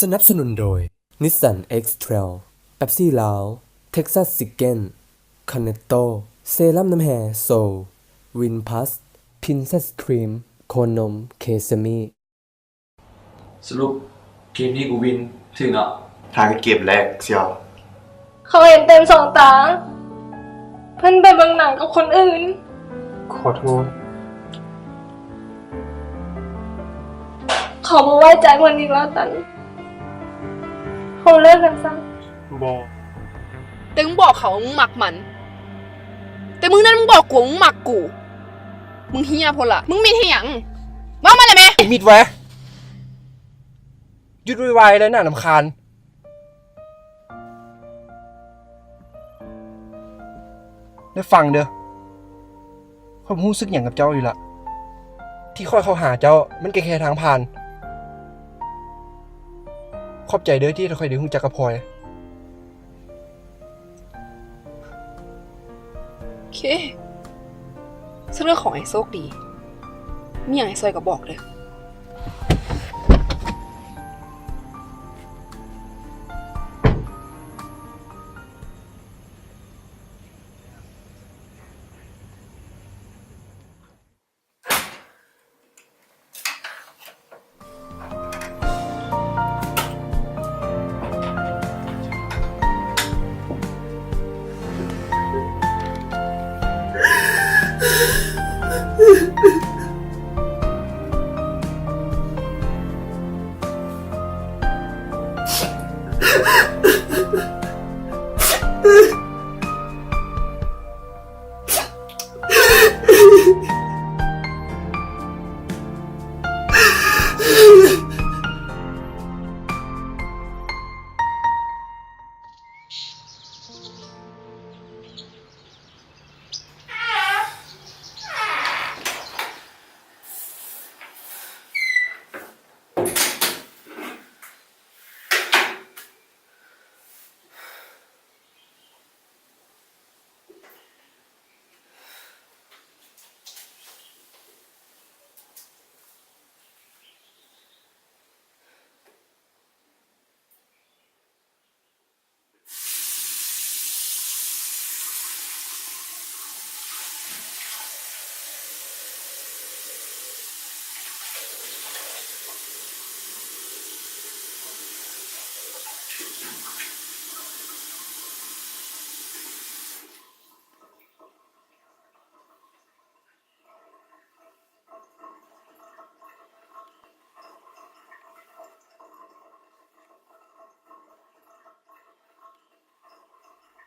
สนับสนุนโดย Nissan X-Trail เป๊ปซี่ลาว Texas Chicken Cornetto เซรั่มน้ำแฮร์โซล Win Plus Princess Cream โคนนมเคซามิสรุปเกมนี้กูวินถึงเนาะทางเกมแรกเชียวเขาเห็นเต็มสองตาเพิ่นไปเบิ่งหนังกับคนอื่นขอโทษเขาบ่ไว้ใจเพิ่นอีกแล้วตันเขาเลิกกันซะบอกแต่มึงบอกเขาว่ามึงหมักมัน แต่มึงนั่นมึงบอกกูว่ามึงหมักกู มึงเฮียพอละมึงมีเหียงว่ามาเลยไหมมิดแวะหยุดไวๆแล้วน่ารำคาญได้ฟังเด้อผมรู้สึกอย่างกับเจ้าอยู่ละที่ค่อยเข้าหาเจ้ามันแค่ทางผ่านขอบใจเด้อที่ค่อยได้รู้จักกับพลอยโอเคเรื่องของไอ้โชคดีมีอย่างไอ้ซอยก็บอกเลย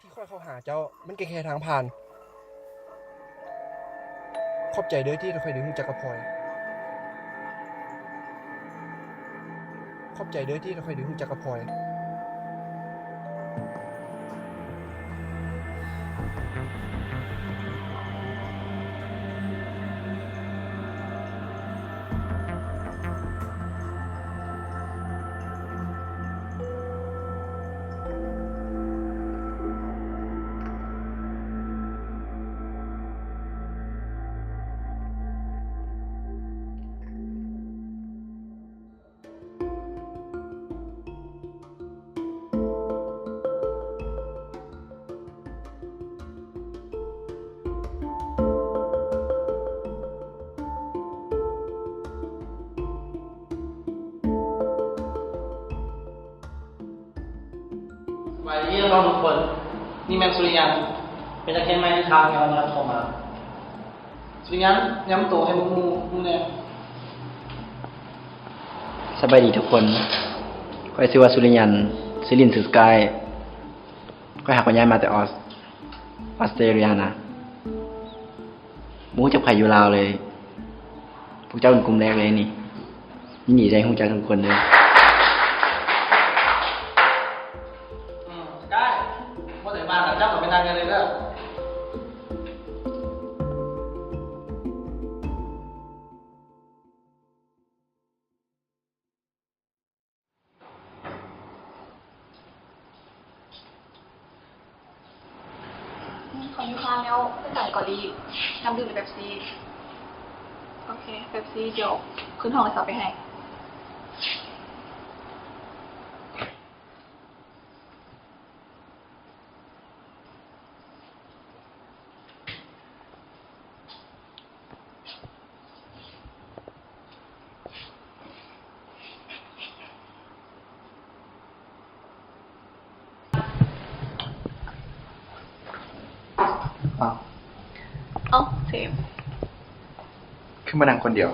ที่ค่อยเข้าหาเจ้ามันแค่ทางผ่านขอบใจเด้อที่ค่อยได้รู้จักกับพลอยขอบใจเด้อที่ค่อยได้รู้จักกับพลอยสวัสดีน้องทุกคนนี่แมงสุริยันเป็นนักเขียนไม้ที่ทางเรารับชมมาสุริยันย้ำตัวให้มูเนี่ยสบายดีทุกคนก็ชื่อว่าสุริยันซิลินสกายก็หากว่าย้ายมาแต่ออสเตรเลียนะมูจากไผ่อยู่ลาวเลยพวกเจ้าเป็นกลุ่มแรกเลยนี่ยินดีใจฮู้จักทุกคนเลยได้เมื่อไหร่มาจับกับเป็นทางกันเลยเด้อขออยู่ข้างแล้วไม่จ่ายก่อนดีน้ำดื่มในเป๊ปซี่โอเคเป๊ปซี่เดี๋ยวขึ้นห้องเลยสอบไปให้ เจมส์ ขึ้นมานั่งคนเดียว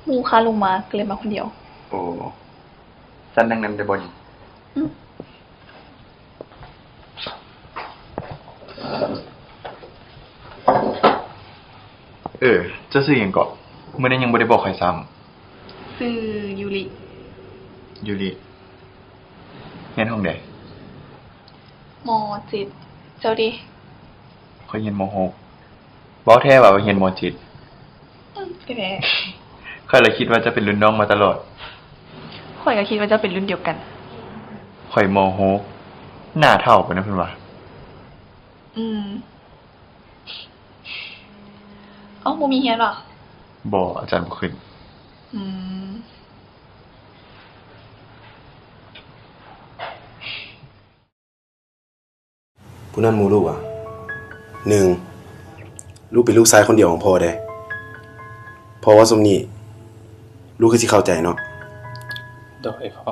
หมูค้าลงมาก็เลยมาคนเดียว โอ้สั้นนั่งนำได้บ่นี่ อืม เจ้าซื้อหยังเกาะมื้อนี้ยังบ่ได้บอกใครซ้ำ ซื้อยูริ ยูริเรียนห้องใด มอจิต เจ้าดิ ข้อยเรียนม .6 เว้าแท้ว่าเรียนม .7 ก็แพ้ ข้อยเลยคิดว่าจะเป็นรุ่นน้องมาตลอด ข่อยก็คิดว่าจะเป็นรุ่นเดียวกัน ข่อยม .6 หน้าเท่ากันนะเพิ่นว่า อืม เอ้าบ่มีเฮียนป่ะ บ่อาจารย์บ่ขึ้น อืม ผู้นั้นหมู่ลูกอ่ะ1ลูกเป็นลูกชายคนเดียวของพ่อเด้เพราะว่าสมนี้ลูกคือสิเข้าใจเนาะ โดยพ่อ